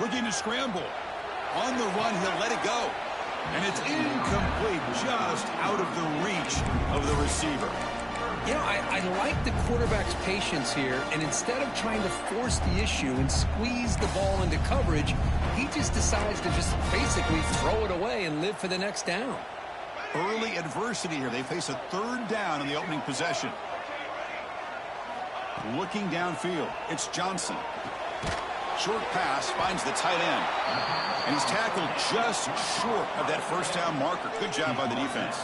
Looking to scramble. On the run, he'll let it go. And it's incomplete, just out of the reach of the receiver. You know, I like the quarterback's patience here, and instead of trying to force the issue and squeeze the ball into coverage, he just decides to just basically throw it away and live for the next down. Early adversity here. They face a third down in the opening possession. Looking downfield, it's Johnson. Short pass finds the tight end. And he's tackled just short of that first down marker. Good job by the defense.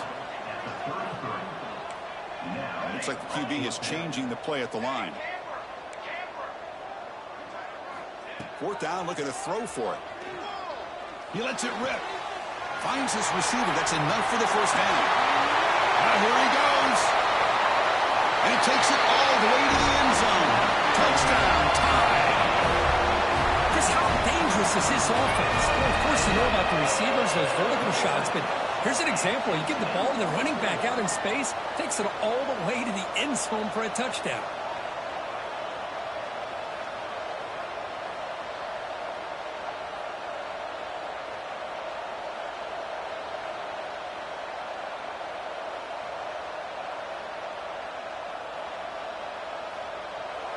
Looks like the QB is changing the play at the line. Fourth down, looking to throw for it. He lets it rip. Finds his receiver. That's enough for the first down. Now here he goes. And he takes it all the way to the end zone. Touchdown, tie. Just how dangerous is this offense? Well, of course, you know about the receivers, those vertical shots, but here's an example. You get the ball and the running back out in space, takes it all the way to the end zone for a touchdown.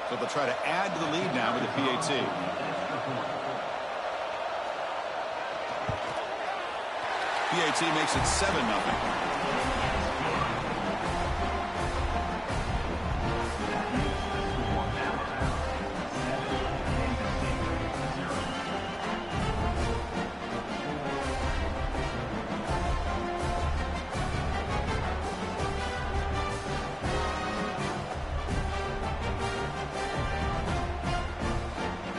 So they'll try to add to the lead now with the PAT. PAT makes it 7-0.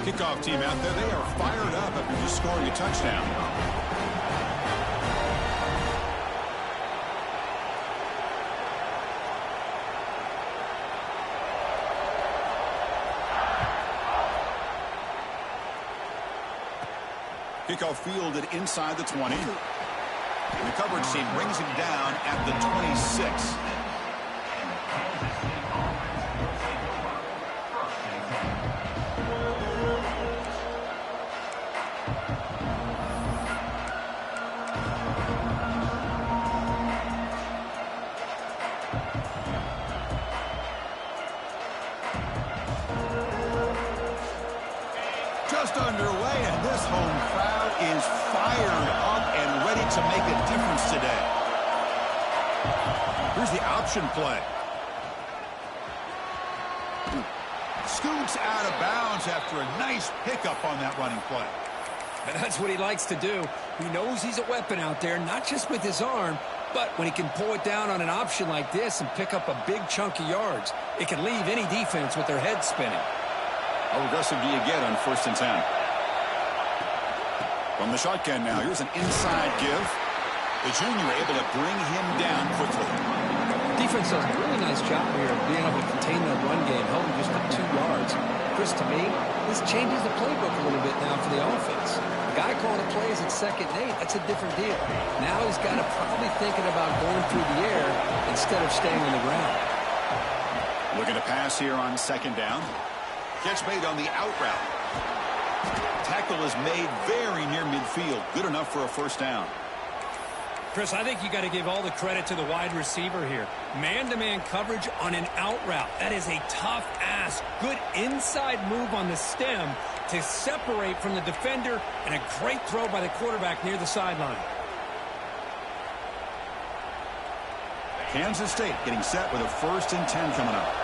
Kickoff team out there, they are fired up after just scoring a touchdown. Kickoff fielded inside the 20. And the coverage team brings him down at the 26. Just underway, and this home crowd is fired up and ready to make a difference today. Here's the option play. Scoots out of bounds after a nice pickup on that running play. And that's what he likes to do. He knows he's a weapon out there, not just with his arm, but when he can pull it down on an option like this and pick up a big chunk of yards, it can leave any defense with their head spinning. How aggressive do you get on 1st and 10? From the shotgun now, here's an inside give. The junior able to bring him down quickly. Defense does a really nice job here of being able to contain that run game, held him just to 2 yards. Chris, to me, this changes the playbook a little bit now for the offense. The guy calling the plays at 2nd and 8, that's a different deal. Now he's got to probably thinking about going through the air instead of staying on the ground. Looking to pass here on 2nd down. Catch made on the out route. Tackle is made very near midfield. Good enough for a first down. Chris, I think you got to give all the credit to the wide receiver here. Man-to-man coverage on an out route. That is a tough ask. Good inside move on the stem to separate from the defender, and a great throw by the quarterback near the sideline. Kansas State getting set with a 1st and 10 coming up.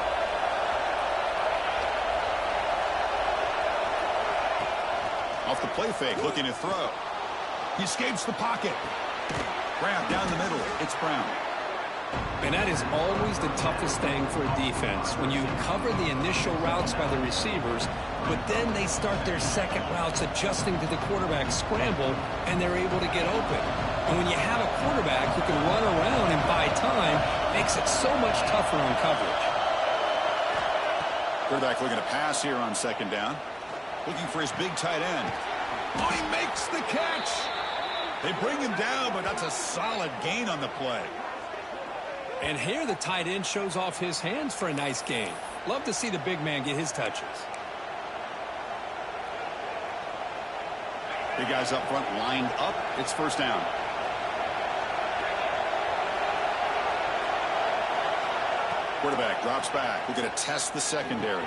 Off the play fake, looking to throw. He escapes the pocket. Grab down the middle. It's Brown. And that is always the toughest thing for a defense, when you cover the initial routes by the receivers, but then they start their second routes adjusting to the quarterback's scramble, and they're able to get open. And when you have a quarterback who can run around and buy time, it makes it so much tougher on coverage. Quarterback looking to pass here on 2nd down. Looking for his big tight end. Oh, he makes the catch. They bring him down, but that's a solid gain on the play. And here the tight end shows off his hands for a nice gain. Love to see the big man get his touches. The guys up front lined up. It's first down. Quarterback drops back. We're going to test the secondary.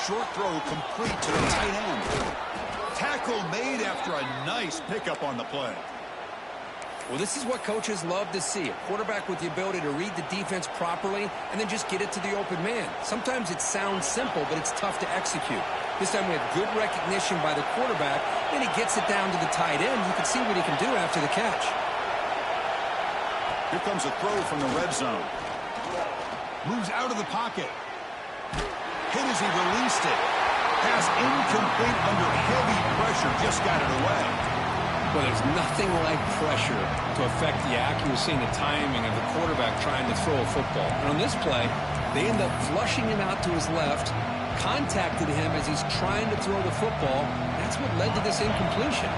Short throw complete to the tight end. Tackle made after a nice pickup on the play. Well, this is what coaches love to see. A quarterback with the ability to read the defense properly and then just get it to the open man. Sometimes it sounds simple, but it's tough to execute. This time we have good recognition by the quarterback, and he gets it down to the tight end. You can see what he can do after the catch. Here comes a throw from the red zone. Moves out of the pocket. Hit as he released it. Pass incomplete under heavy pressure. Just got it away. Well, there's nothing like pressure to affect the accuracy and the timing of the quarterback trying to throw a football. And on this play, they end up flushing him out to his left, contacted him as he's trying to throw the football. That's what led to this incompletion.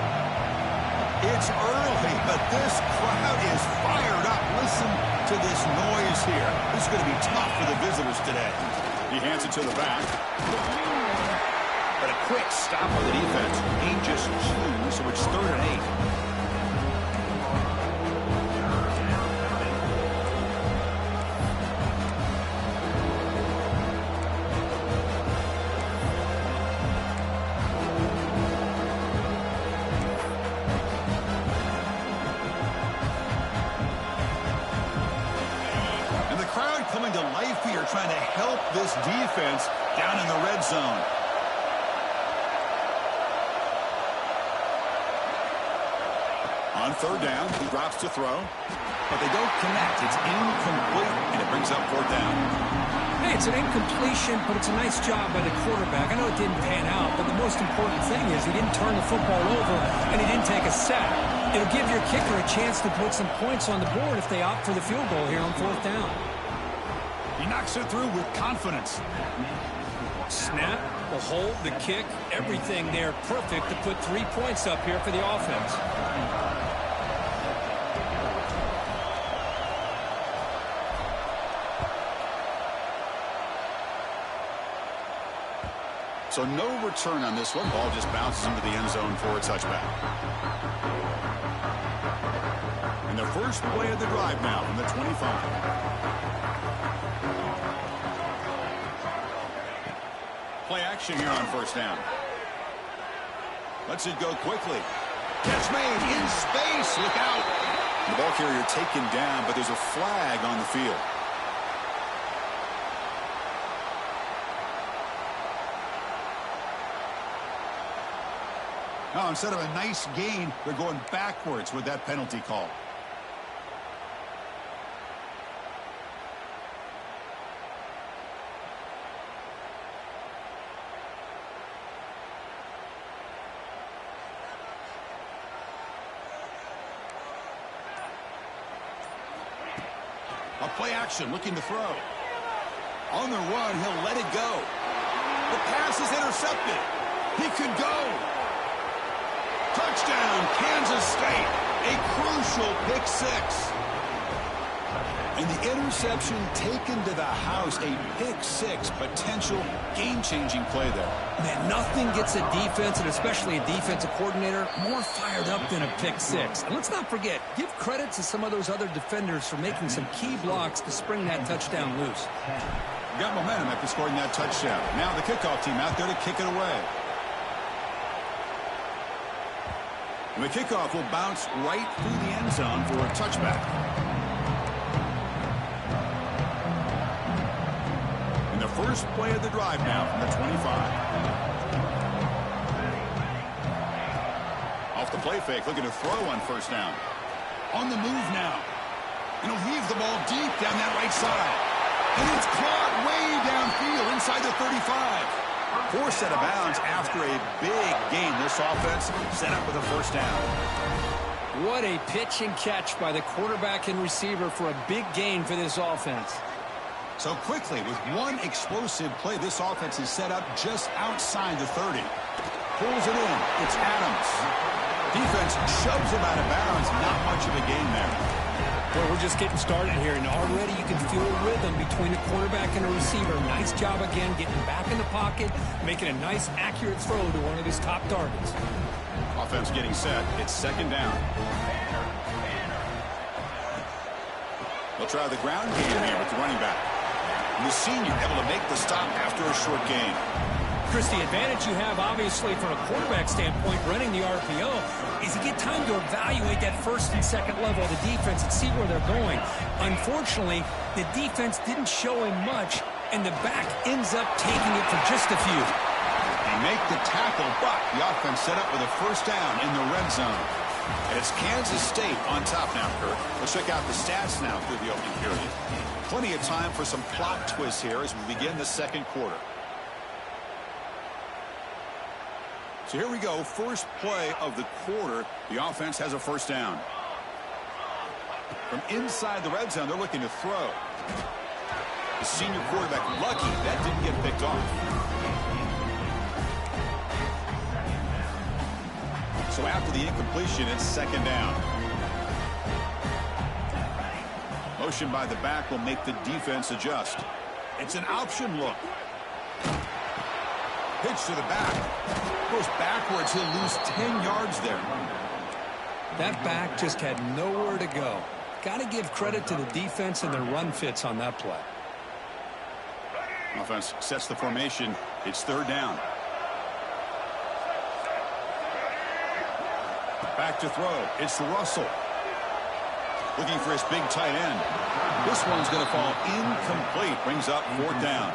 It's early, but this crowd is fired up. Listen to this noise here. This is going to be tough for the visitors today. He hands it to the back. But a quick stop on the defense. Gain just 2, so it's 3rd and 8. And the crowd coming to life here, trying to help this defense down in the red zone. On 3rd down, he drops to throw, but they don't connect. It's incomplete, and it brings up 4th down. Hey, it's an incompletion, but it's a nice job by the quarterback. I know it didn't pan out, but the most important thing is he didn't turn the football over, and he didn't take a sack. It'll give your kicker a chance to put some points on the board if they opt for the field goal here on 4th down. He knocks it through with confidence. Snap, the hold, the kick, everything there perfect to put 3 points up here for the offense. So no return on this one. Ball just bounces into the end zone for a touchback. And the first play of the drive now from the 25. Play action here on 1st down. Lets it go quickly. Catch made in space. Look out. The ball carrier taken down, but there's a flag on the field. Now, instead of a nice gain, they're going backwards with that penalty call. A play action, looking to throw. On the run, he'll let it go. The pass is intercepted. He could go. Touchdown, Kansas State. A crucial pick 6. And the interception taken to the house. A pick 6, potential game-changing play there. Man, nothing gets a defense, and especially a defensive coordinator, more fired up than a pick 6. And let's not forget, give credit to some of those other defenders for making some key blocks to spring that touchdown loose. Got momentum after scoring that touchdown. Now the kickoff team out there to kick it away. And the kickoff will bounce right through the end zone for a touchback. And the first play of the drive now from the 25. Off the play fake, looking to throw on 1st down. On the move now. And he'll heave the ball deep down that right side. And it's caught way downfield inside the 35. Forced out of bounds after a big gain. This offense set up with a 1st down. What a pitch and catch by the quarterback and receiver for a big gain for this offense. So quickly, with one explosive play, this offense is set up just outside the 30. Pulls it in. It's Adams. Defense shoves him out of bounds. Not much of a gain there. Well, we're just getting started here, and already you can feel a rhythm between a quarterback and a receiver. Nice job again getting back in the pocket, making a nice, accurate throw to one of his top targets. offense getting set. It's second down. They'll try the ground game here with the running back. And the senior able to make the stop after a short gain. Chris, the advantage you have, obviously, from a quarterback standpoint, running the RPO, is you get time to evaluate that first and second level of the defense and see where they're going. Unfortunately, the defense didn't show him much, and the back ends up taking it for just a few. They make the tackle, but the offense set up with a first down in the red zone. And it's Kansas State on top now, Kurt. Let's check out the stats now through the opening period. Plenty of time for some plot twists here as we begin the second quarter. So here we go, first play of the quarter. The offense has a first down. From inside the red zone, they're looking to throw. The senior quarterback lucky that didn't get picked off. So after the incompletion, it's second down. Motion by the back will make the defense adjust. It's an option look. Pitch to the back. Goes backwards. He'll lose 10 yards there. That back just had nowhere to go. Got to give credit to the defense and their run fits on that play. Offense sets the formation. It's third down. Back to throw. It's Russell. Looking for his big tight end. This one's going to fall incomplete. Brings up fourth down.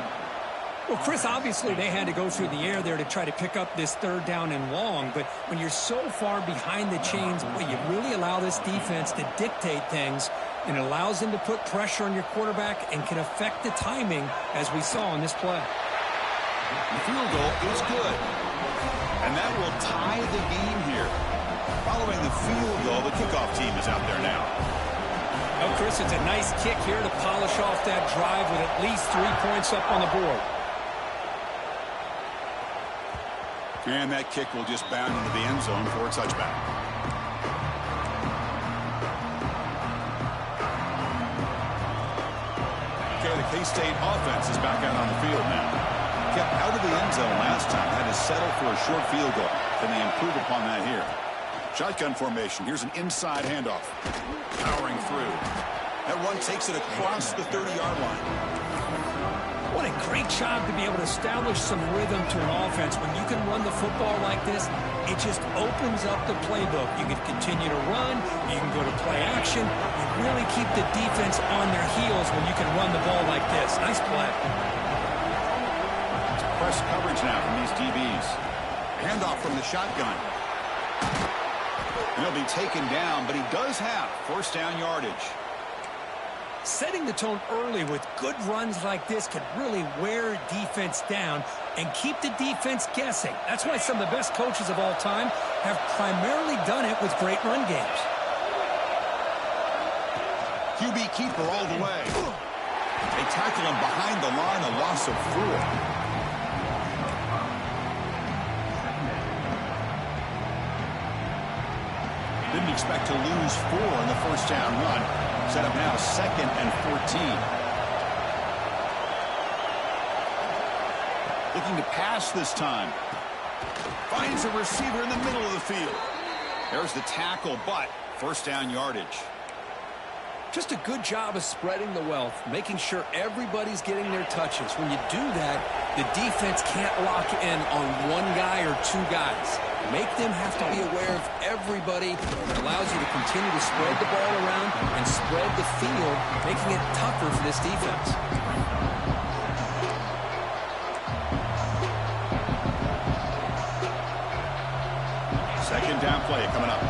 Well, Chris, obviously they had to go through the air there to try to pick up this third down and long, but when you're so far behind the chains, boy, you really allow this defense to dictate things, and it allows them to put pressure on your quarterback and can affect the timing, as we saw in this play. The field goal is good, and that will tie the game here. Following the field goal, the kickoff team is out there now. Oh, Chris, it's a nice kick here to polish off that drive with at least 3 points up on the board. And that kick will just bound into the end zone for a touchback. Okay, the K-State offense is back out on the field now. Kept out of the end zone last time. Had to settle for a short field goal. Can they improve upon that here? Shotgun formation. Here's an inside handoff. Powering through. That run takes it across the 30-yard line. What a great job to be able to establish some rhythm to an offense. When you can run the football like this, it just opens up the playbook. You can continue to run. You can go to play action. You really keep the defense on their heels when you can run the ball like this. Nice play. It's press coverage now from these DBs. Handoff from the shotgun. He'll be taken down, but he does have first down yardage. Setting the tone early with good runs like this can really wear defense down and keep the defense guessing. That's why some of the best coaches of all time have primarily done it with great run games. QB keeper all the way. They tackle him behind the line, a loss of 4. Didn't expect to lose 4 in the first down run. Set up now 2nd and 14. Looking to pass this time. Finds a receiver in the middle of the field. There's the tackle, but first down yardage. Just a good job of spreading the wealth, making sure everybody's getting their touches. When you do that, the defense can't lock in on one guy or 2 guys. Make them have to be aware of everybody. It allows you to continue to spread the ball around and spread the field, making it tougher for this defense. Second down play coming up.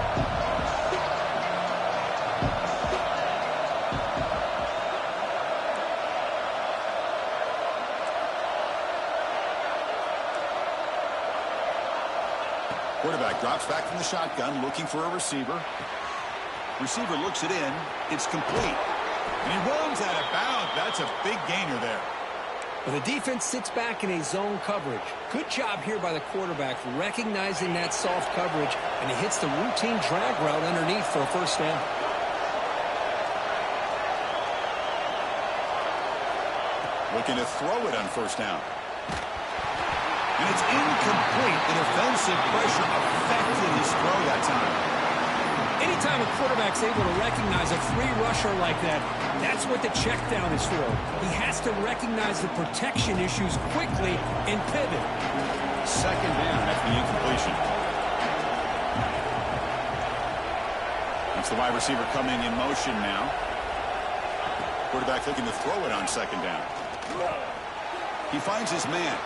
Quarterback drops back from the shotgun, looking for a receiver. Receiver looks it in. It's complete. And he runs out of bounds. That's a big gainer there. Well, the defense sits back in a zone coverage. Good job here by the quarterback, recognizing that soft coverage, and he hits the routine drag route underneath for a first down. Looking to throw it on first down. And it's incomplete. The defensive pressure affected his throw Anytime a quarterback's able to recognize a free rusher like that, that's what the check down is for. He has to recognize the protection issues quickly and pivot. Second down after the incompletion. That's the wide receiver coming in motion now. Quarterback looking to throw it on second down. He finds his man.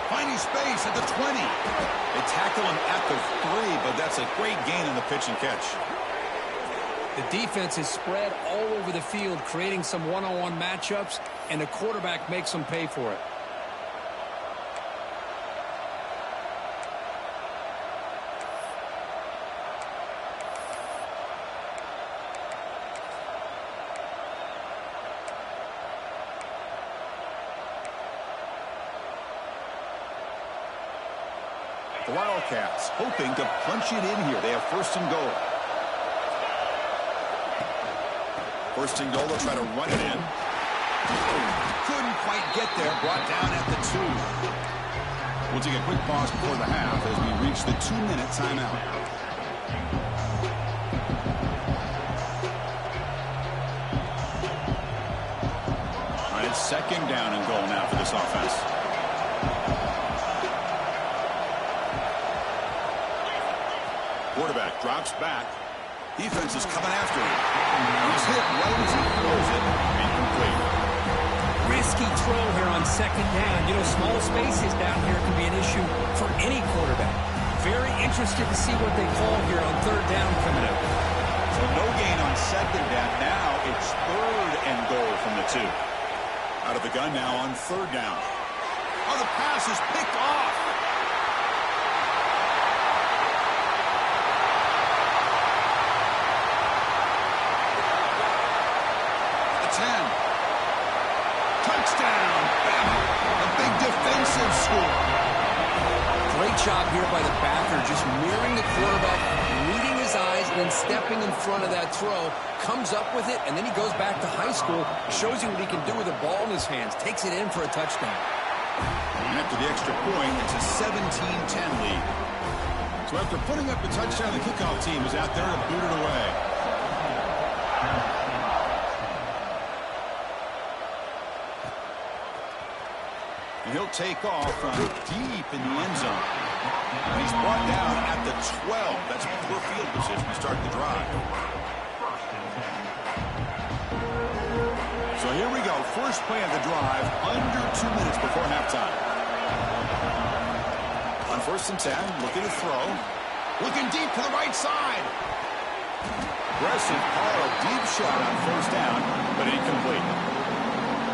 Finding space at the 20. They tackle him at the 3, but that's a great gain on the pitch and catch. The defense is spread all over the field, creating some one-on-one matchups, and the quarterback makes them pay for it. The Wildcats hoping to punch it in here. They have first and goal. First and goal, they'll try to run it in. Couldn't quite get there. Brought down at the 2. We'll take a quick pause before the half as we reach the 2-minute timeout. All right, it's second down and goal now for this offense. Quarterback drops back. Defense is coming after him. He's hit right as he throws it. Incomplete. Risky throw here on second down. You know, small spaces down here can be an issue for any quarterback. Very interested to see what they call here on third down coming up. So no gain on second down. Now it's third and goal from the 2. Out of the gun now on third down. Oh, the pass is picked off. Touchdown, Bama. A big defensive score. Great job here by the backer, just mirroring the quarterback, reading his eyes, and then stepping in front of that throw. Comes up with it, and then he goes back to high school, shows you what he can do with the ball in his hands, takes it in for a touchdown. And after the extra point, it's a 17-10 lead. So after putting up the touchdown, the kickoff team is out there to boot it away. And he'll take off from deep in the end zone. And he's brought down at the 12. That's poor field position to start the drive. So here we go. First play of the drive, under 2 minutes before halftime. On first and 10, looking to throw. Looking deep to the right side. Aggressive call, deep shot on first down, but incomplete.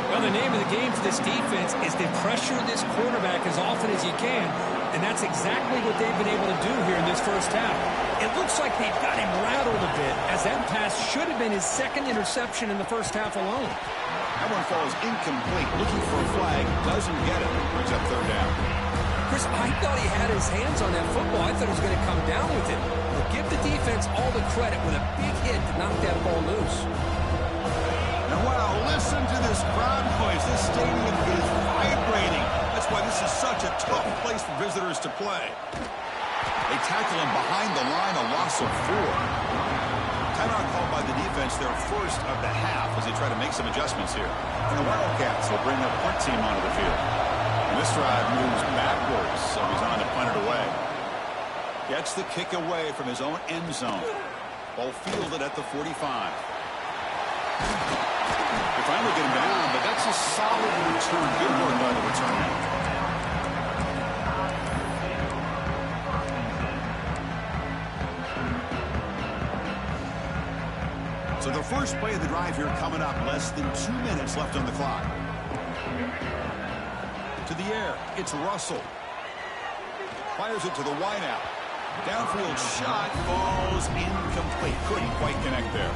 Well, the name of the game for this defense is to pressure this quarterback as often as you can, and that's exactly what they've been able to do here in this first half. It looks like they've got him rattled a bit, as that pass should have been his second interception in the first half alone. That one falls incomplete. Looking for a flag, doesn't get it. Brings up third down. Chris, I thought he had his hands on that football. I thought he was going to come down with it. But give the defense all the credit with a big hit to knock that ball loose. And wow, listen to this crowd noise. This stadium is vibrating. That's why this is such a tough place for visitors to play. They tackle him behind the line, a loss of 4. Timeout called by the defense, their first of the half, as they try to make some adjustments here. And the Wildcats will bring their punt team onto the field. And this drive moves backwards, so he's on to punt it away. Gets the kick away from his own end zone. Ball fielded at the 45. They finally get him down, but that's a solid return. Good work by the return. So the first play of the drive here coming up. Less than 2 minutes left on the clock. To the air, it's Russell. Fires it to the wideout. Downfield shot falls incomplete. Couldn't quite connect there.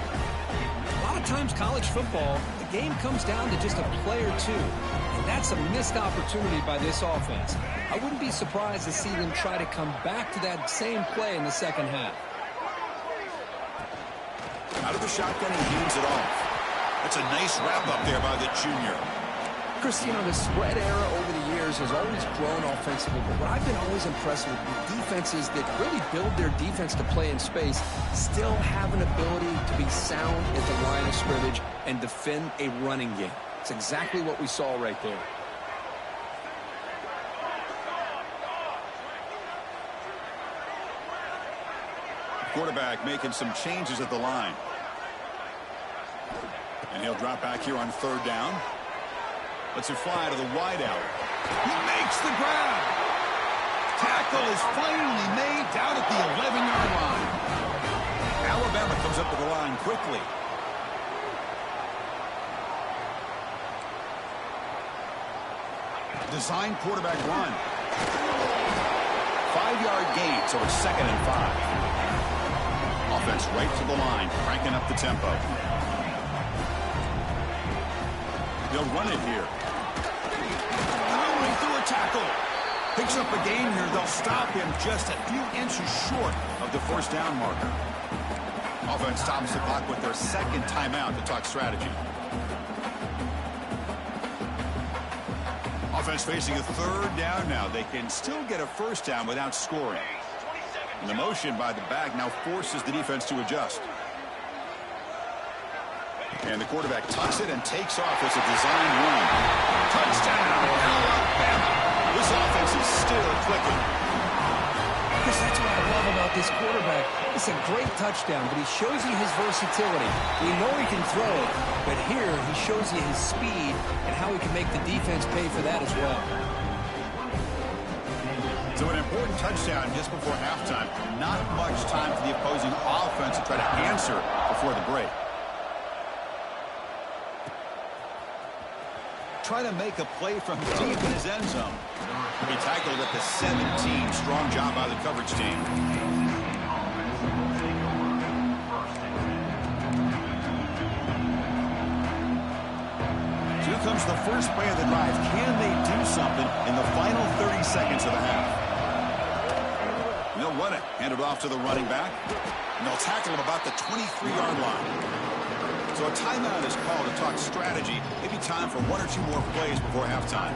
A lot of times college football, the game comes down to just a play or two. And that's a missed opportunity by this offense. I wouldn't be surprised to see them try to come back to that same play in the second half. Out of the shotgun, he hands it off. That's a nice wrap up there by the junior. Christine, the spread era over the years has always grown offensively, but what I've been always impressed with defenses that really build their defense to play in space still have an ability to be sound at the line of scrimmage and defend a running game. It's exactly what we saw right there. Quarterback making some changes at the line. And he'll drop back here on third down. Lets it fly to the wideout. He makes the grab. Tackle is finally made down at the 11-yard line. Alabama comes up to the line quickly. Design quarterback run. 5-yard gain, so it's 2nd and 5. Offense right to the line, cranking up the tempo. They'll run it here. Powering through a tackle. Picks up a gain here. They'll stop him just a few inches short of the first down marker. Offense stops the clock with their second timeout to talk strategy. Offense facing a third down now. They can still get a first down without scoring. And the motion by the back now forces the defense to adjust. And the quarterback tucks it and takes off. It's a designed run. Touchdown, Alabama. This offense is still clicking. Because that's what I love about this quarterback. It's a great touchdown, but he shows you his versatility. We know he can throw it, but here he shows you his speed and how he can make the defense pay for that as well. So an important touchdown just before halftime. Not much time for the opposing offense to try to answer before the break. Try to make a play from deep in his end zone. He tackled at the 17. Strong job by the coverage team. So here comes the first play of the drive. Can they do something in the final 30 seconds of the half? They'll run it. Hand it off to the running back. And they'll tackle him about the 23-yard line. So a timeout is called to talk strategy. Maybe time for one or two more plays before halftime.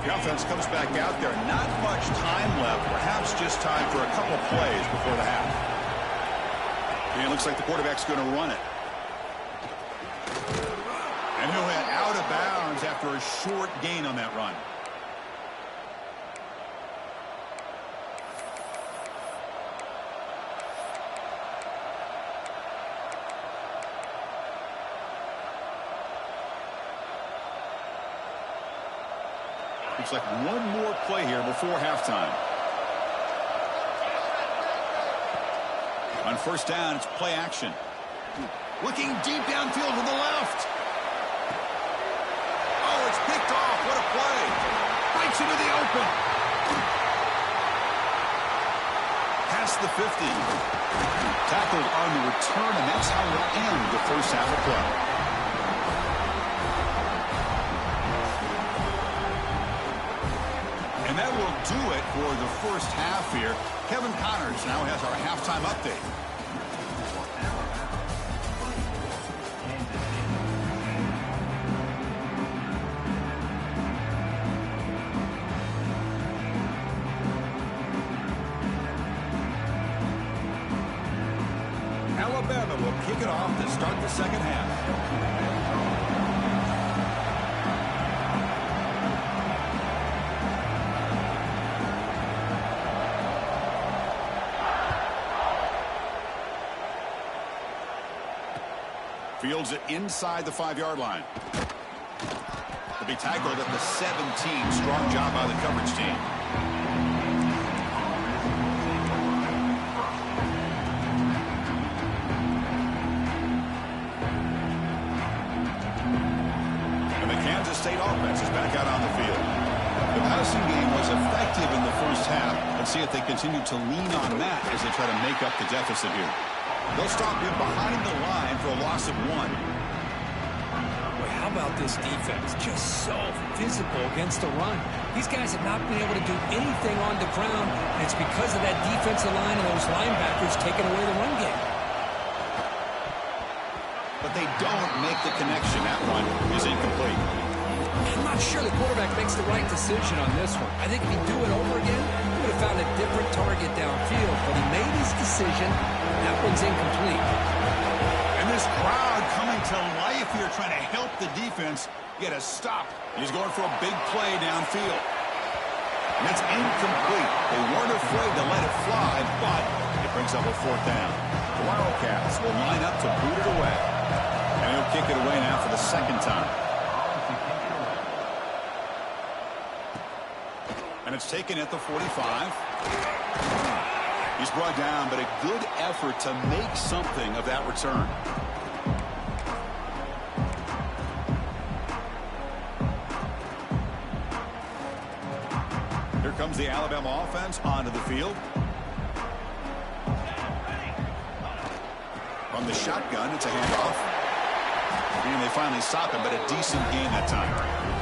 The offense comes back out there. Not much time left. Perhaps just time for a couple plays before the half. And it looks like the quarterback's going to run it. And he'll head out of bounds after a short gain on that run. Looks like one more play here before halftime. On first down, it's play action. Looking deep downfield to the left. Picked off. What a play. Breaks into the open. Past the 50. Tackled on the return, and that's how we'll end the first half of play. And that will do it for the first half here. Kevin Connors now has our halftime update. Alabama will kick it off to start the second half. Fields it inside the 5-yard line. He'll be tackled at the 17. Strong job by the coverage team. State offense is back out on the field. The passing game was effective in the first half. Let's see if they continue to lean on that as they try to make up the deficit here. They'll stop him behind the line for a loss of 1. Boy, how about this defense? Just so physical against the run. These guys have not been able to do anything on the ground, and it's because of that defensive line and those linebackers taking away the run game. But they don't make the connection. That run is incomplete. I'm not sure the quarterback makes the right decision on this one. I think if he'd do it over again, he would have found a different target downfield, but he made his decision. That one's incomplete. And this crowd coming to life here, trying to help the defense get a stop. He's going for a big play downfield. And that's incomplete. They weren't afraid to let it fly, but it brings up a fourth down. The Wildcats will line up to boot it away. And he'll kick it away now for the second time. And it's taken at the 45. He's brought down, but a good effort to make something of that return. Here comes the Alabama offense onto the field. From the shotgun, it's a handoff. And they finally stop him, but a decent gain that time.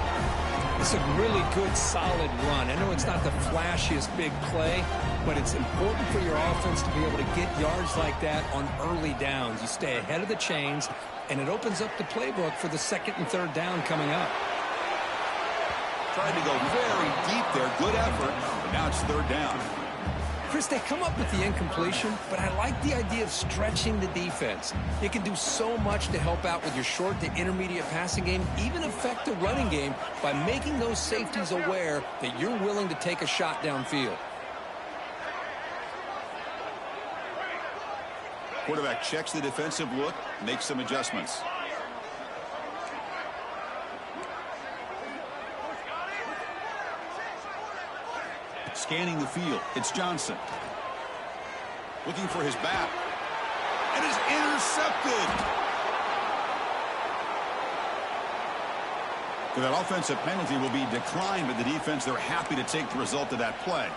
It's a really good, solid run. I know it's not the flashiest big play, but it's important for your offense to be able to get yards like that on early downs. You stay ahead of the chains, and it opens up the playbook for the second and third down coming up. Tried to go very deep there. Good effort, but now it's third down. Chris, they come up with the incompletion, but I like the idea of stretching the defense. It can do so much to help out with your short to intermediate passing game, even affect the running game by making those safeties aware that you're willing to take a shot downfield. Quarterback checks the defensive look, makes some adjustments. Scanning the field, it's Johnson. Looking for his back. And is intercepted. So that offensive penalty will be declined by the defense. They're happy to take the result of that play.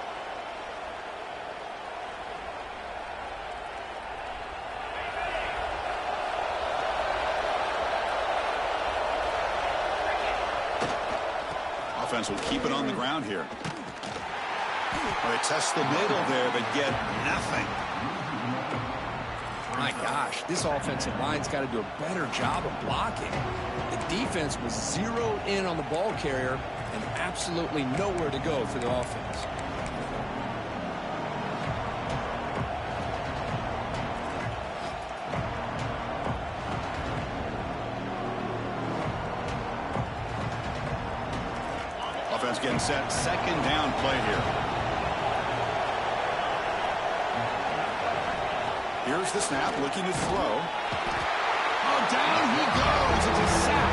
Offense will keep it on the ground here. Well, they test the middle there, but get nothing. My gosh, this offensive line's got to do a better job of blocking. The defense was zeroed in on the ball carrier and absolutely nowhere to go for the offense. Offense getting set. Second down play here. Here's the snap, looking to throw. Oh, down he goes. It's a sack.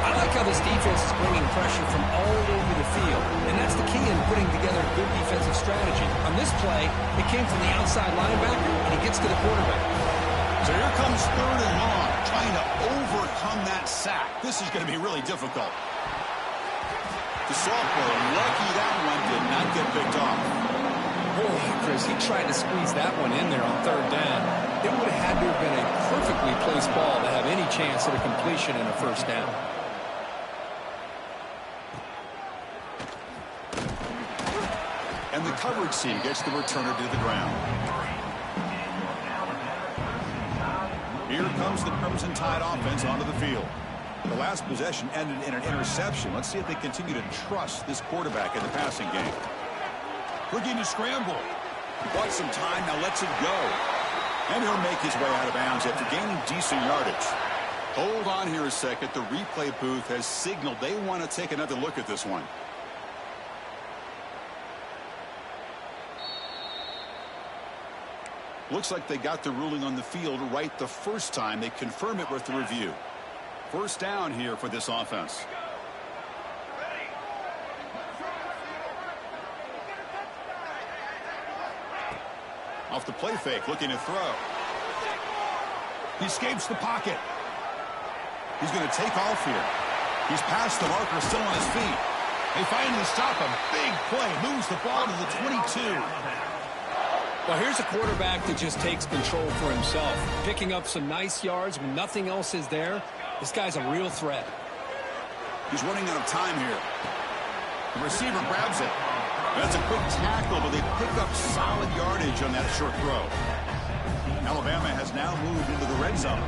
I like how this defense is bringing pressure from all over the field, and that's the key in putting together a good defensive strategy. On this play, it came from the outside linebacker, and he gets to the quarterback. So here comes third and long, trying to overcome that sack. This is going to be really difficult. The sophomore, lucky that one did not get picked off. Oh, Chris, he tried to squeeze that one in there on third down. It would have had to have been a perfectly placed ball to have any chance at a completion in a first down. And the coverage team gets the returner to the ground. Here comes the Crimson Tide offense onto the field. The last possession ended in an interception. Let's see if they continue to trust this quarterback in the passing game. Looking to scramble. Bought some time, now lets it go. And he'll make his way out of bounds after gaining decent yardage. Hold on here a second. The replay booth has signaled they want to take another look at this one. Looks like they got the ruling on the field right the first time. They confirm it with the review. First down here for this offense. Off the play fake, looking to throw. He escapes the pocket. He's going to take off here. He's past the marker, still on his feet. They finally stop him. Big play, moves the ball to the 22. Well, here's a quarterback that just takes control for himself, picking up some nice yards when nothing else is there. This guy's a real threat. He's running out of time here. The receiver grabs it. That's a quick tackle, but they pick up solid yardage on that short throw. Alabama has now moved into the red zone.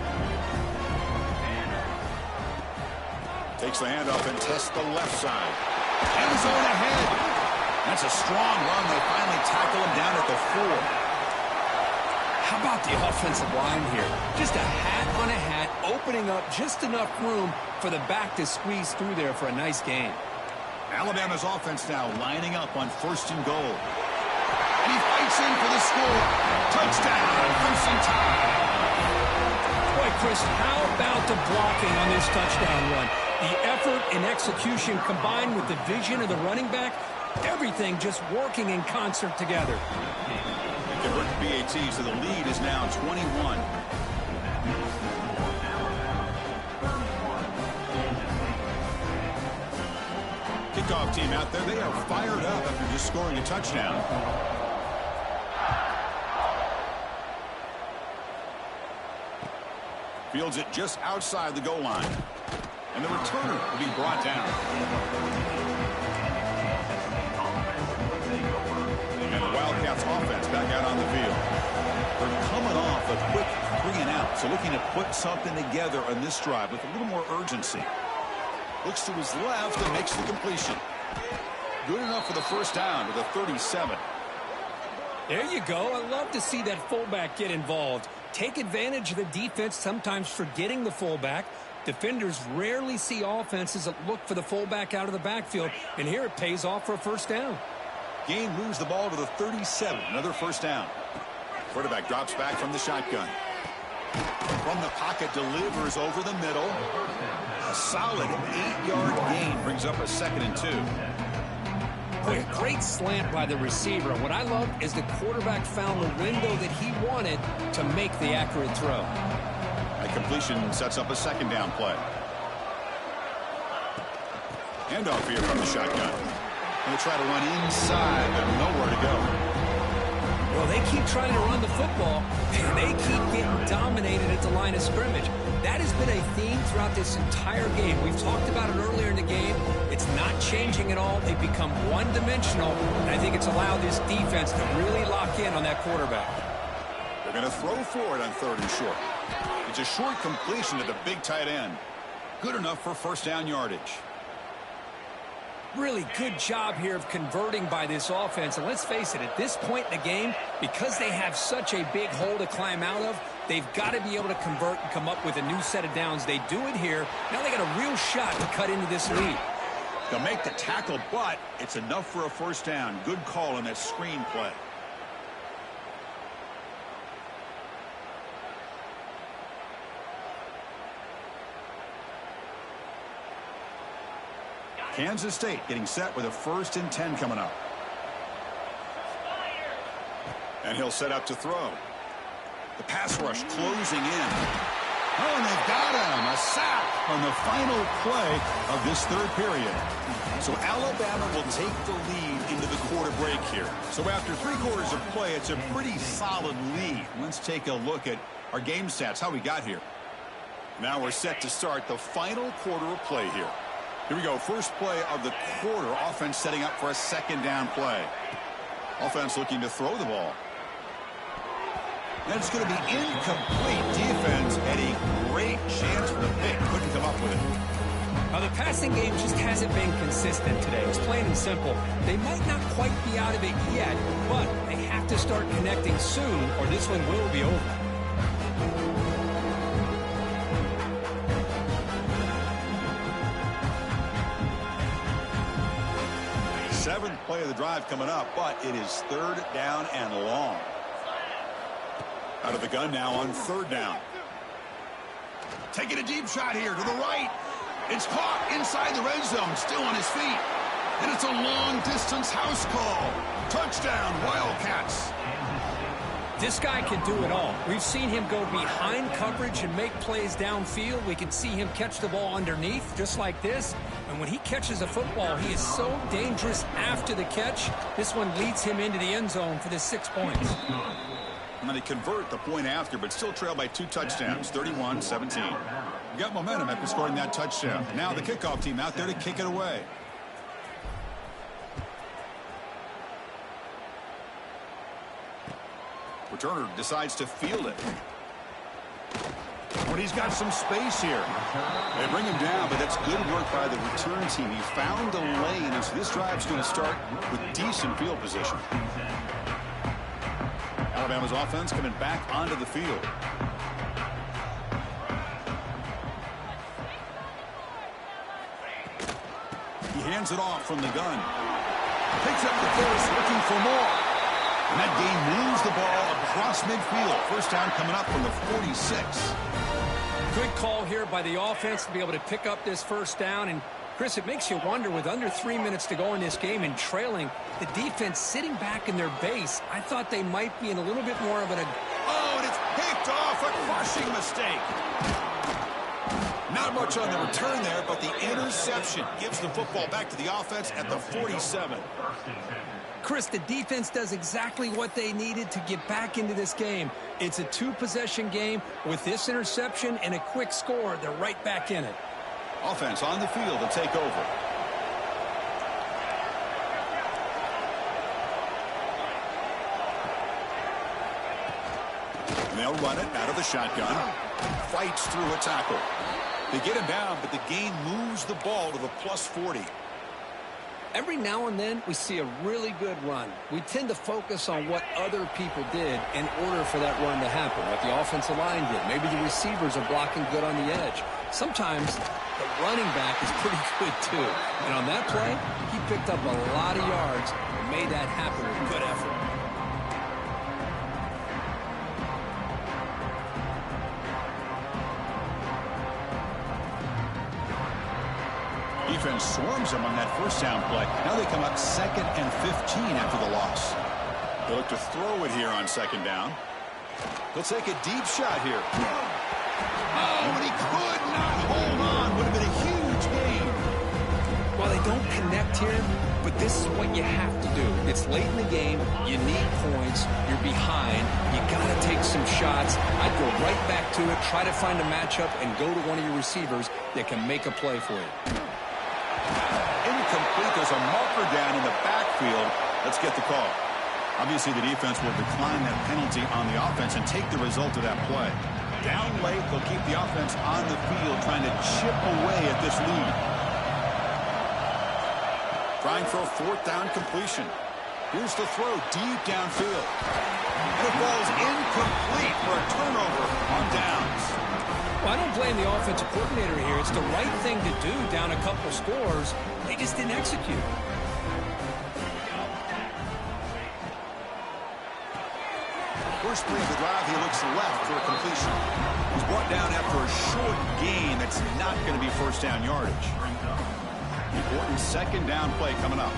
Takes the handoff and tests the left side. End zone ahead. That's a strong run. They finally tackle him down at the 4. How about the offensive line here? Just a hat on a hat, opening up just enough room for the back to squeeze through there for a nice gain. Alabama's offense now lining up on 1st and goal. And he fights in for the score. Touchdown, first and tie. Boy, Chris, how about the blocking on this touchdown run? The effort and execution combined with the vision of the running back, everything just working in concert together. Convert to BAT, so the lead is now 21. Kickoff team out there, they are fired up after just scoring a touchdown. Fields it just outside the goal line. And the returner will be brought down. And the Wildcats offense back out on the field. They're coming off a quick 3 and out, so looking to put something together on this drive with a little more urgency. Looks to his left and makes the completion. Good enough for the first down to the 37. There you go. I love to see that fullback get involved. Take advantage of the defense, sometimes forgetting the fullback. Defenders rarely see offenses that look for the fullback out of the backfield, and here it pays off for a first down. Gain moves the ball to the 37, another first down. Quarterback drops back from the shotgun. From the pocket, delivers over the middle. A solid 8-yard gain brings up a 2nd and 2. Boy, a great slant by the receiver. What I love is the quarterback found the window that he wanted to make the accurate throw. A completion sets up a 2nd down play. Handoff here from the shotgun. Going to try to run inside, but nowhere to go. Well, they keep trying to run the football, and they keep getting dominated at the line of scrimmage. That has been a theme throughout this entire game. We've talked about it earlier in the game. It's not changing at all. They've become one-dimensional, and I think it's allowed this defense to really lock in on that quarterback. They're going to throw for it on 3rd and short. It's a short completion to the big tight end. Good enough for first down yardage. Really good job here of converting by this offense. And let's face it, at this point in the game, because they have such a big hole to climb out of, they've got to be able to convert and come up with a new set of downs. They do it here. Now they got a real shot to cut into this lead. They'll make the tackle, but it's enough for a first down. Good call on that screen play. Kansas State getting set with a 1st and 10 coming up. And he'll set up to throw. The pass rush closing in. Oh, and they've got him. A sack on the final play of this 3rd period. So Alabama will take the lead into the quarter break here. So after 3 quarters of play, it's a pretty solid lead. Let's take a look at our game stats, how we got here. Now we're set to start the final quarter of play here. Here we go. First play of the quarter. Offense setting up for a 2nd down play. Offense looking to throw the ball. And it's going to be incomplete. Defense had a great chance for the pick. Couldn't come up with it. Now, the passing game just hasn't been consistent today. It's plain and simple. They might not quite be out of it yet, but they have to start connecting soon or this one will be over. 7th play of the drive coming up, but it is 3rd down and long. Out of the gun now on 3rd down. Taking a deep shot here to the right. It's caught inside the red zone, still on his feet. And it's a long-distance house call. Touchdown, Wildcats. This guy can do it all. We've seen him go behind coverage and make plays downfield. We can see him catch the ball underneath, just like this. And when he catches a football, he is so dangerous after the catch. This one leads him into the end zone for the 6 points. I'm going to convert the point after, but still trail by 2 touchdowns, 31-17. You got momentum after scoring that touchdown. Now the kickoff team out there to kick it away. Returner decides to field it. But he's got some space here. They bring him down, but that's good work by the return team. He found the lane, and so this drive's going to start with decent field position. Alabama's offense coming back onto the field. He hands it off from the gun. Picks up the pace, looking for more. And that game moves the ball across midfield. First down coming up from the 46. Good call here by the offense to be able to pick up this first down. And, Chris, it makes you wonder, with under 3 minutes to go in this game and trailing, the defense sitting back in their base, I thought they might be in a little bit more of an... Oh, and it's picked off. A crushing mistake. Not much on the return there, but the interception gives the football back to the offense at the 47. Chris, the defense does exactly what they needed to get back into this game. It's a 2-possession game. With this interception and a quick score, they're right back in it. Offense on the field to take over. And they'll run it out of the shotgun. Fights through a tackle. They get him down, but the gain moves the ball to the +40. Every now and then, we see a really good run. We tend to focus on what other people did in order for that run to happen, what the offensive line did. Maybe the receivers are blocking good on the edge. Sometimes the running back is pretty good, too. And on that play, he picked up a lot of yards and made that happen with good effort. Defense swarms him on that first down play. Now they come up 2nd and 15 after the loss. They look to throw it here on 2nd down. They'll take a deep shot here. Oh, and he could not hold on. Would have been a huge gain. Well, they don't connect here, but this is what you have to do. It's late in the game. You need points. You're behind. You got to take some shots. I'd go right back to it, try to find a matchup, and go to one of your receivers that can make a play for you. Incomplete. There's a marker down in the backfield. Let's get the call. Obviously, the defense will decline that penalty on the offense and take the result of that play. Down late, they'll keep the offense on the field, trying to chip away at this lead. Trying for a 4th down completion. Here's the throw deep downfield. And it falls incomplete for a turnover on downs. Well, I don't blame the offensive coordinator here. It's the right thing to do down a couple scores. They just didn't execute. First play of the drive, he looks left for a completion. He's brought down after a short gain that's not going to be first down yardage. Important 2nd down play coming up.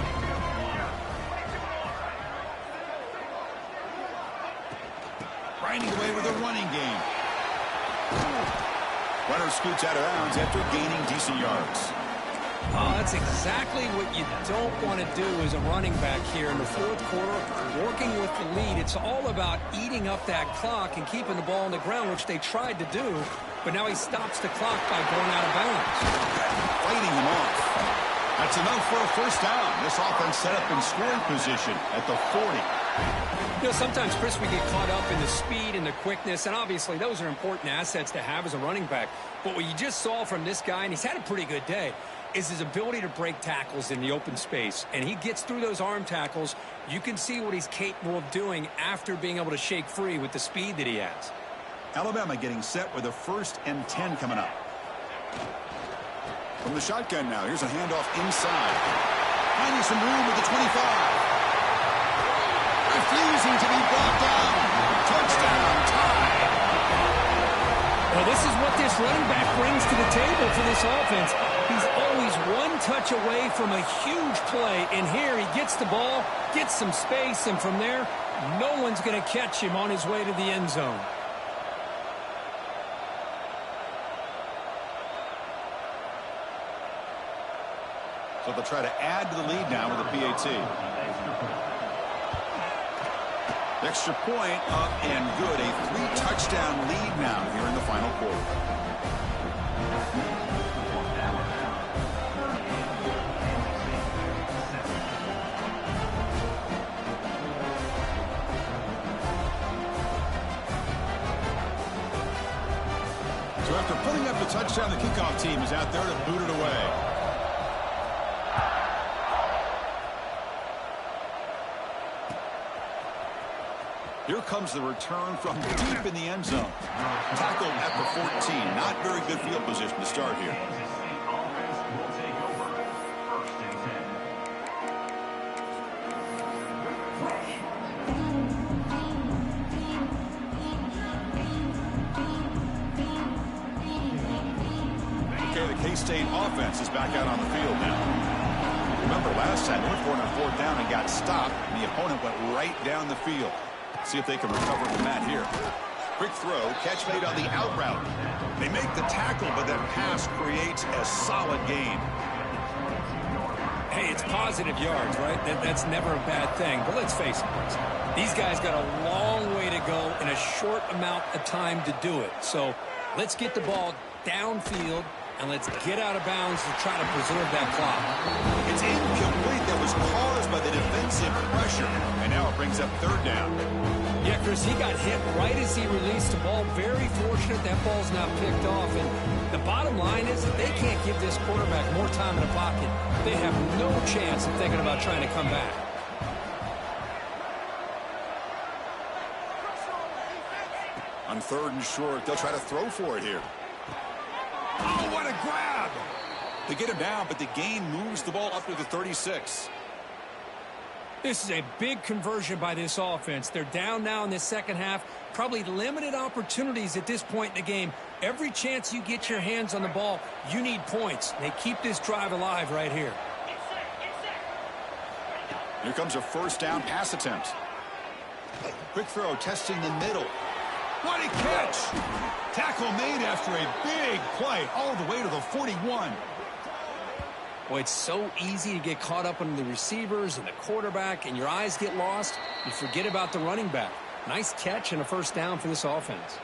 Grinding away with a running game. Runner scoots out of bounds after gaining decent yards. Oh, that's exactly what you don't want to do as a running back here in the 4th quarter. Working with the lead, it's all about eating up that clock and keeping the ball on the ground, which they tried to do, but now he stops the clock by going out of bounds. Fighting him off. That's enough for a first down. This offense set up in scoring position at the 40. You know, sometimes, Chris, we get caught up in the speed and the quickness, and obviously those are important assets to have as a running back. But what you just saw from this guy, and he's had a pretty good day, is his ability to break tackles in the open space. And he gets through those arm tackles. You can see what he's capable of doing after being able to shake free with the speed that he has. Alabama getting set with a 1st and 10 coming up. From the shotgun now, here's a handoff inside. Finding some room with the 25. Refusing to be brought down. Touchdown, tie. Well, this is what this running back brings to the table for this offense. He's always one touch away from a huge play, and here he gets the ball, gets some space, and from there, No one's going to catch him on his way to the end zone. So they'll try to add to the lead now with a PAT. Extra point up and good. A 3-touchdown lead now here in the final quarter. So after putting up the touchdown, the kickoff team is out there to boot it away. Here comes the return from deep in the end zone. Tackled at the 14. Not very good field position to start here. Okay, the K-State offense is back out on the field now. Remember last time they went for it on 4th down and got stopped, and the opponent went right down the field. See if they can recover from that here. Quick throw, catch made on the out route. They make the tackle, but that pass creates a solid gain. Hey, it's positive yards, right? That's never a bad thing. But let's face it, these guys got a long way to go in a short amount of time to do it. So let's get the ball downfield, and let's get out of bounds to try to preserve that clock. It's incomplete. That was caused by the defensive pressure. And now it brings up 3rd down. Yeah, Chris, he got hit right as he released the ball. Very fortunate that ball's not picked off. And the bottom line is that they can't give this quarterback more time in the pocket. They have no chance of thinking about trying to come back. On 3rd and short, they'll try to throw for it here. Oh, what a grab! They get him down, but the gain moves the ball up to the 36. This is a big conversion by this offense. They're down now in the second half. Probably limited opportunities at this point in the game. Every chance you get your hands on the ball, you need points. They keep this drive alive right here. Here comes a 1st down pass attempt. Quick throw, testing the middle. What a catch! Tackle made after a big play all the way to the 41. Boy, it's so easy to get caught up on the receivers and the quarterback, and your eyes get lost. You forget about the running back. Nice catch and a 1st down for this offense.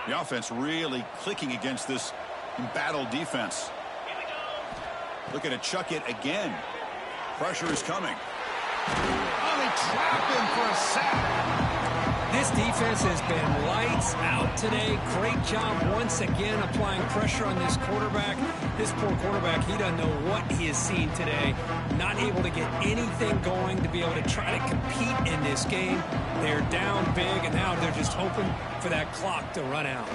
The offense really clicking against this embattled defense. Looking to chuck it again. Pressure is coming. Oh, they trap him for a sack. This defense has been lights out today. Great job once again applying pressure on this quarterback. This poor quarterback, he doesn't know what he has seen today. Not able to get anything going to be able to try to compete in this game. They're down big, and now they're just hoping for that clock to run out.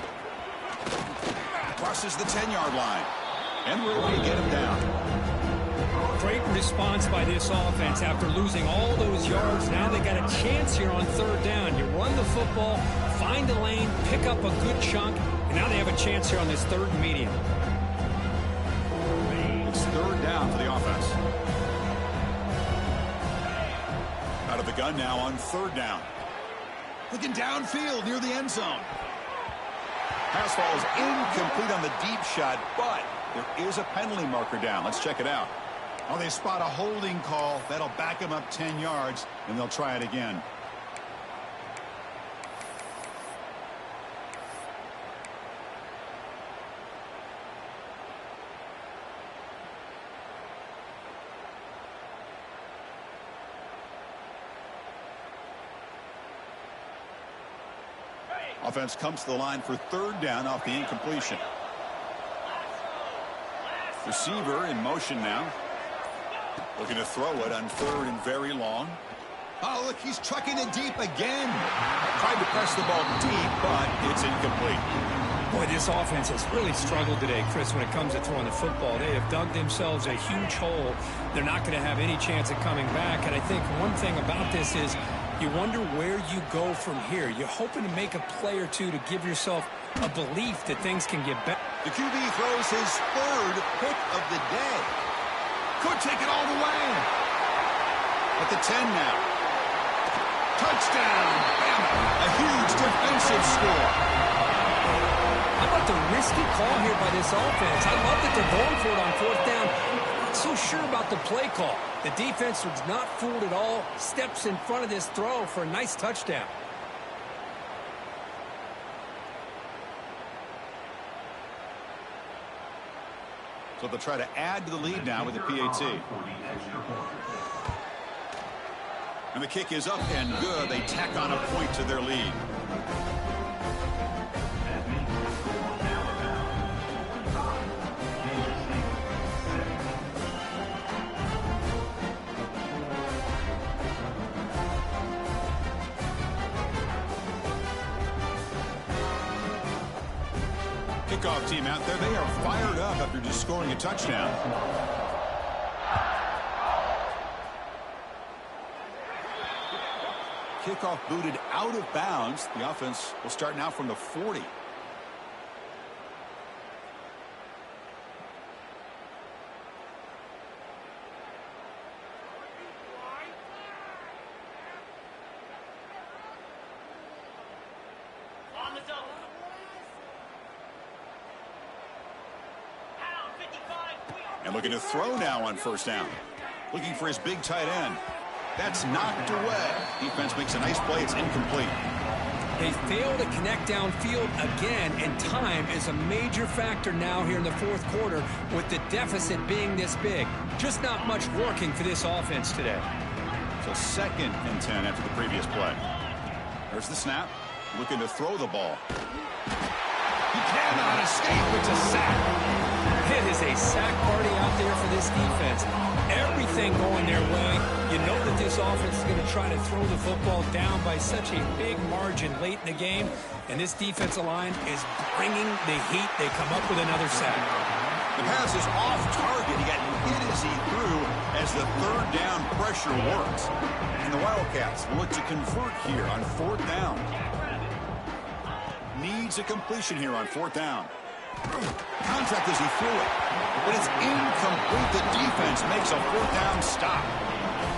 Crosses the 10-yard line. And we're going to get him down. Great response by this offense after losing all those yards. Now they got a chance here on 3rd down. You run the football, find a lane, pick up a good chunk, and now they have a chance here on this 3rd and medium. It's 3rd down for the offense. Out of the gun now on 3rd down. Looking downfield near the end zone. Pass ball is incomplete on the deep shot, but there is a penalty marker down. Let's check it out. Oh, they spot a holding call. That'll back them up 10 yards, and they'll try it again. Offense comes to the line for 3rd down off the incompletion. Receiver in motion now. Looking to throw it on 3rd and very long. Oh, look, he's trucking it deep again. Tried to press the ball deep, but it's incomplete. Boy, this offense has really struggled today, Chris, when it comes to throwing the football. They have dug themselves a huge hole. They're not going to have any chance of coming back. And I think one thing about this is you wonder where you go from here. You're hoping to make a play or two to give yourself a belief that things can get better. The QB throws his third pick of the day. Could take it all the way. At the 10 now. Touchdown, Bama. A huge defensive score. How about the risky call here by this offense? I love that they're going for it on fourth down. I'm not so sure about the play call. The defense was not fooled at all. Steps in front of this throw for a nice touchdown. So they'll try to add to the lead now with the PAT. And the kick is up and good. They tack on a point to their lead. Kickoff team out there. They are fired up after just scoring a touchdown. Kickoff booted out of bounds. The offense will start now from the 40. And looking to throw now on first down. Looking for his big tight end. That's knocked away. Defense makes a nice play. It's incomplete. They fail to connect downfield again, and time is a major factor now here in the fourth quarter with the deficit being this big. Just not much working for this offense today. So 2nd and 10 after the previous play. There's the snap. Looking to throw the ball. He cannot escape. It's a sack. It is a sack party out there for this defense. Everything going their way. You know that this offense is going to try to throw the football down by such a big margin late in the game. And this defensive line is bringing the heat. They come up with another sack. The pass is off target. He got hit as he threw as the third down pressure works. And the Wildcats will look to convert here on fourth down. Needs a completion here on fourth down. Contact as he threw it. But it's incomplete. The defense makes a fourth down stop.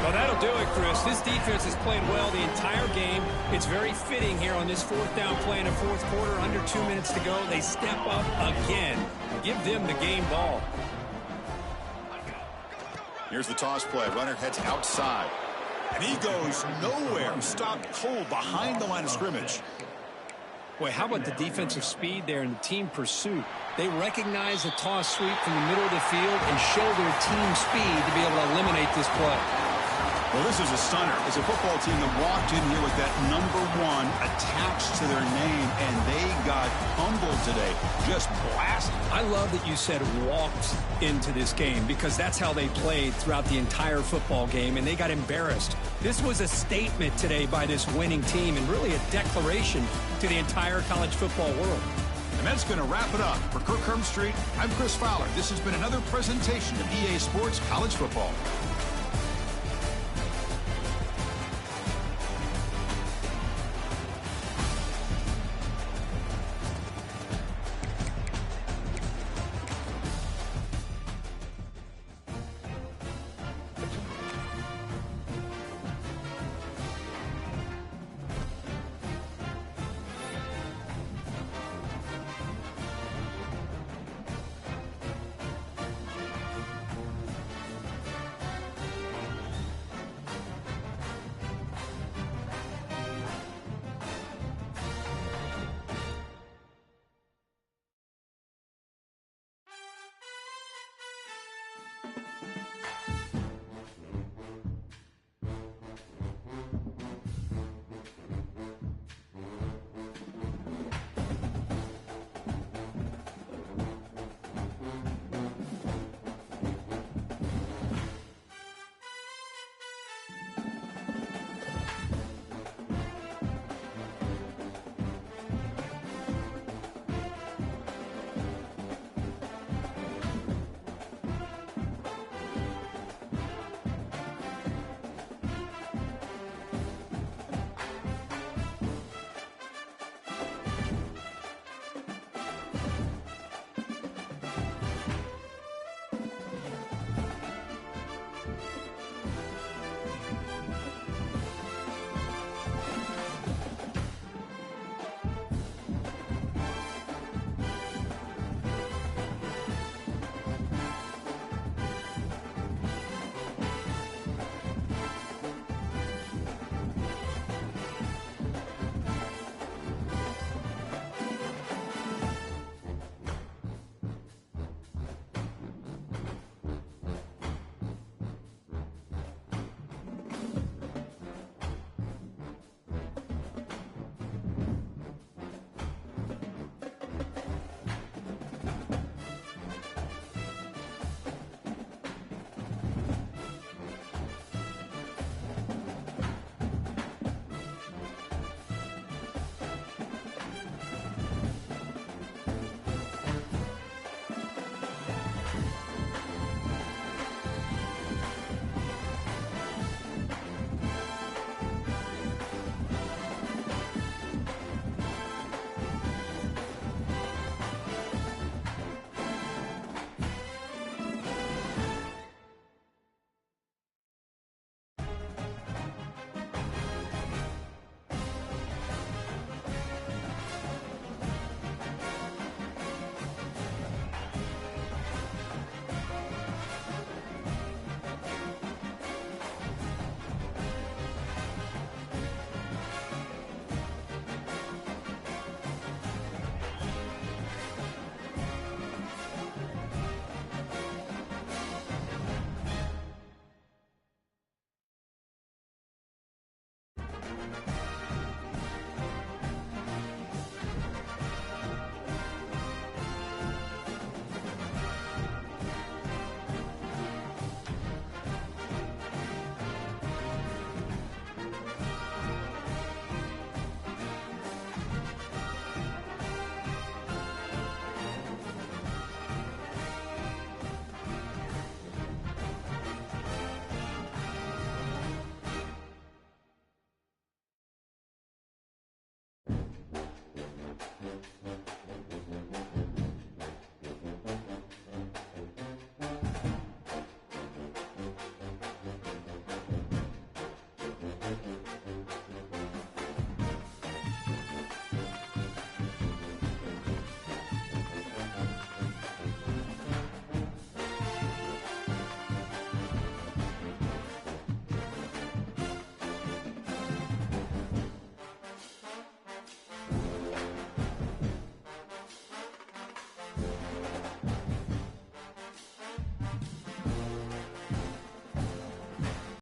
Well, that'll do it, Chris. This defense has played well the entire game. It's very fitting here on this fourth down play in the fourth quarter. Under 2 minutes to go. They step up again. Give them the game ball. Here's the toss play. Runner heads outside. And he goes nowhere. Stopped cold behind the line of scrimmage. Boy, how about the defensive speed there and the team pursuit? They recognize the toss sweep from the middle of the field and show their team speed to be able to eliminate this play. Well, this is a stunner. It's a football team that walked in here with that number 1 attached to their name, and they got humbled today. Just blasted. I love that you said walked into this game because that's how they played throughout the entire football game, and they got embarrassed. This was a statement today by this winning team and really a declaration to the entire college football world. And that's going to wrap it up. For Kirk Street, I'm Chris Fowler. This has been another presentation of EA Sports College Football.